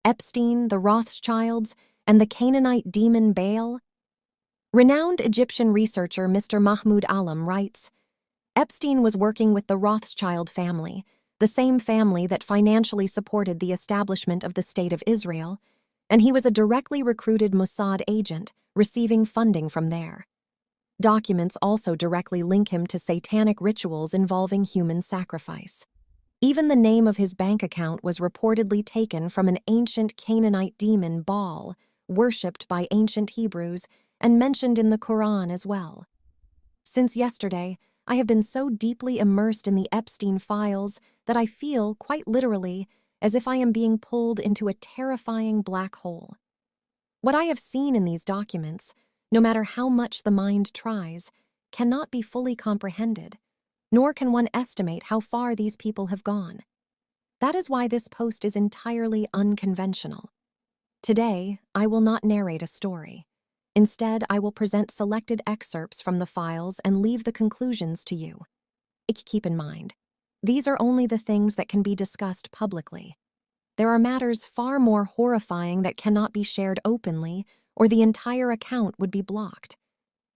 Epstein, the Rothschilds, and the Canaanite demon Baal? Renowned Egyptian researcher Mr. Mahmoud Alam writes, Epstein was working with the Rothschild family, the same family that financially supported the establishment of the State of Israel, and he was a directly recruited Mossad agent, receiving funding from there. Documents also directly link him to satanic rituals involving human sacrifice. Even the name of his bank account was reportedly taken from an ancient Canaanite demon Baal, worshipped by ancient Hebrews and mentioned in the Quran as well. Since yesterday, I have been so deeply immersed in the Epstein files that I feel, quite literally, as if I am being pulled into a terrifying black hole. What I have seen in these documents, no matter how much the mind tries, cannot be fully comprehended, nor can one estimate how far these people have gone. That is why this post is entirely unconventional. Today, I will not narrate a story. Instead, I will present selected excerpts from the files and leave the conclusions to you. Keep in mind, these are only the things that can be discussed publicly. There are matters far more horrifying that cannot be shared openly, or the entire account would be blocked.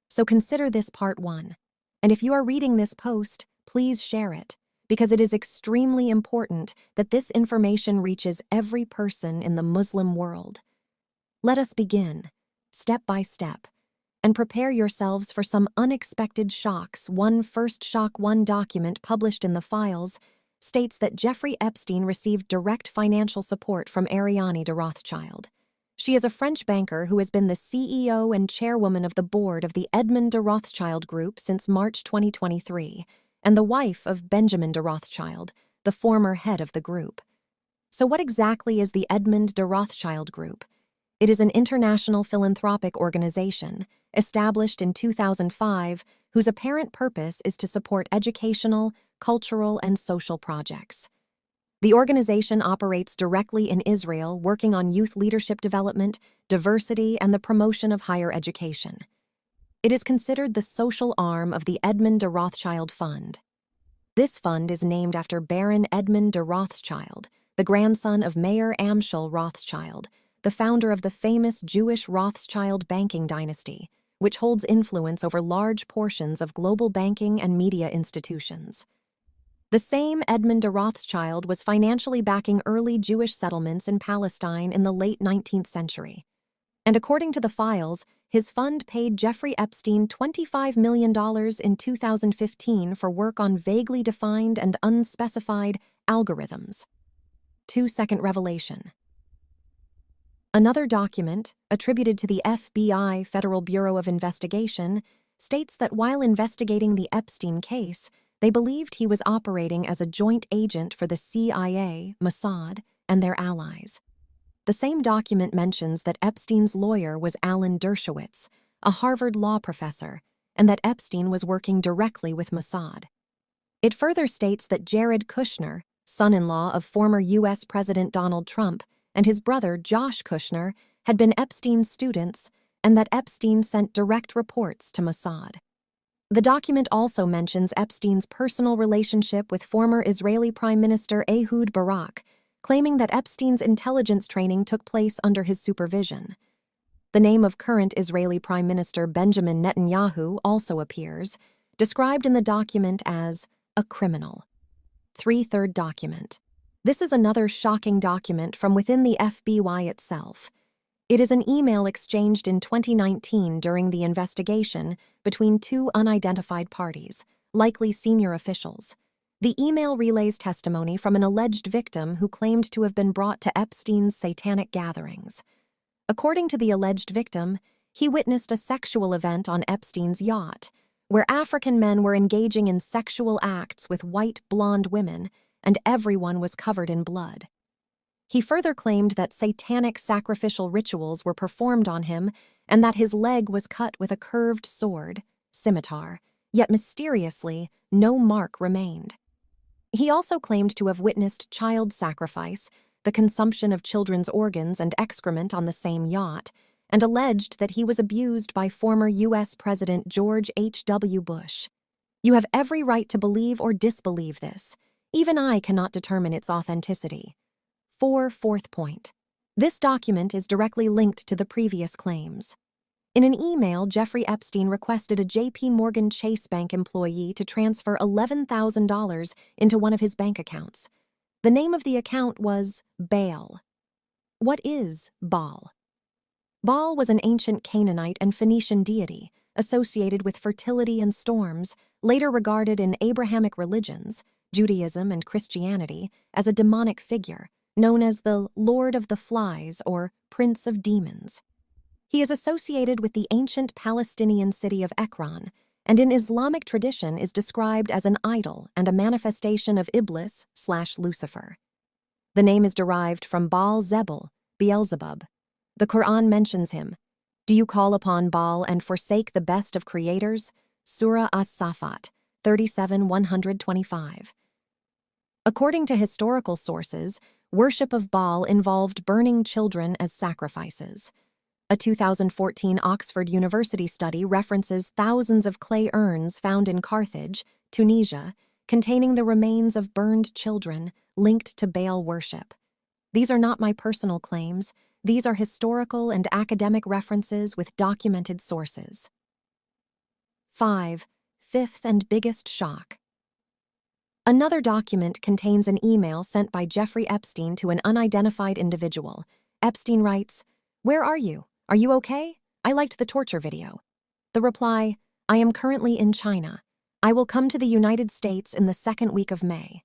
So consider this part 1. And if you are reading this post, please share it, because it is extremely important that this information reaches every person in the Muslim world. Let us begin, step by step, and prepare yourselves for some unexpected shocks. First shock. One document published in the files states that Jeffrey Epstein received direct financial support from Ariane de Rothschild. She is a French banker who has been the CEO and chairwoman of the board of the Edmond de Rothschild Group since March 2023, and the wife of Benjamin de Rothschild, the former head of the group. So what exactly is the Edmond de Rothschild Group? It is an international philanthropic organization, established in 2005, whose apparent purpose is to support educational, cultural, and social projects. The organization operates directly in Israel, working on youth leadership development, diversity, and the promotion of higher education. It is considered the social arm of the Edmond de Rothschild Fund. This fund is named after Baron Edmond de Rothschild, the grandson of Mayor Amschel Rothschild, the founder of the famous Jewish Rothschild banking dynasty, which holds influence over large portions of global banking and media institutions. The same Edmond de Rothschild was financially backing early Jewish settlements in Palestine in the late 19th century. And according to the files, his fund paid Jeffrey Epstein $25 million in 2015 for work on vaguely defined and unspecified algorithms. 2-second revelation. Another document, attributed to the FBI, Federal Bureau of Investigation, states that while investigating the Epstein case, they believed he was operating as a joint agent for the CIA, Mossad, and their allies. The same document mentions that Epstein's lawyer was Alan Dershowitz, a Harvard law professor, and that Epstein was working directly with Mossad. It further states that Jared Kushner, son-in-law of former U.S. President Donald Trump, and his brother Josh Kushner had been Epstein's students, and that Epstein sent direct reports to Mossad. The document also mentions Epstein's personal relationship with former Israeli Prime Minister Ehud Barak, claiming that Epstein's intelligence training took place under his supervision. The name of current Israeli Prime Minister Benjamin Netanyahu also appears, described in the document as a criminal. 3/3 document. This is another shocking document from within the FBI itself. It is an email exchanged in 2019 during the investigation between two unidentified parties, likely senior officials. The email relays testimony from an alleged victim who claimed to have been brought to Epstein's satanic gatherings. According to the alleged victim, he witnessed a sexual event on Epstein's yacht, where African men were engaging in sexual acts with white blonde women, and everyone was covered in blood. He further claimed that satanic sacrificial rituals were performed on him and that his leg was cut with a curved sword, scimitar, yet mysteriously, no mark remained. He also claimed to have witnessed child sacrifice, the consumption of children's organs and excrement on the same yacht, and alleged that he was abused by former U.S. President George H.W. Bush. You have every right to believe or disbelieve this. Even I cannot determine its authenticity. 4/4 point. This document is directly linked to the previous claims. In an email, Jeffrey Epstein requested a J.P. Morgan Chase Bank employee to transfer $11,000 into one of his bank accounts. The name of the account was Baal. What is Baal? Baal was an ancient Canaanite and Phoenician deity associated with fertility and storms, later regarded in Abrahamic religions, Judaism and Christianity, as a demonic figure, known as the Lord of the Flies or Prince of Demons. He is associated with the ancient Palestinian city of Ekron, and in Islamic tradition is described as an idol and a manifestation of Iblis/Lucifer. The name is derived from Baal-Zebul, Beelzebub. The Quran mentions him. Do you call upon Baal and forsake the best of creators? Surah As-Safat, 37:125. According to historical sources, worship of Baal involved burning children as sacrifices. A 2014 Oxford University study references thousands of clay urns found in Carthage, Tunisia, containing the remains of burned children linked to Baal worship. These are not my personal claims. These are historical and academic references with documented sources. 5. Fifth and biggest shock. Another document contains an email sent by Jeffrey Epstein to an unidentified individual. Epstein writes, "Where are you? Are you okay? I liked the torture video." The reply, "I am currently in China. I will come to the United States in the second week of May."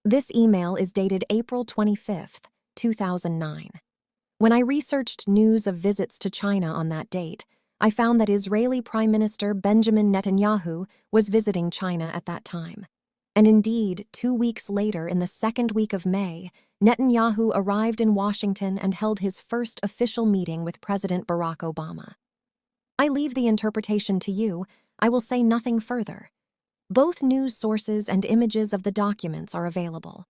This email is dated April 25th, 2009. When I researched news of visits to China on that date, I found that Israeli Prime Minister Benjamin Netanyahu was visiting China at that time. And indeed, 2 weeks later, in the second week of May, Netanyahu arrived in Washington and held his first official meeting with President Barack Obama. I leave the interpretation to you. I will say nothing further. Both news sources and images of the documents are available.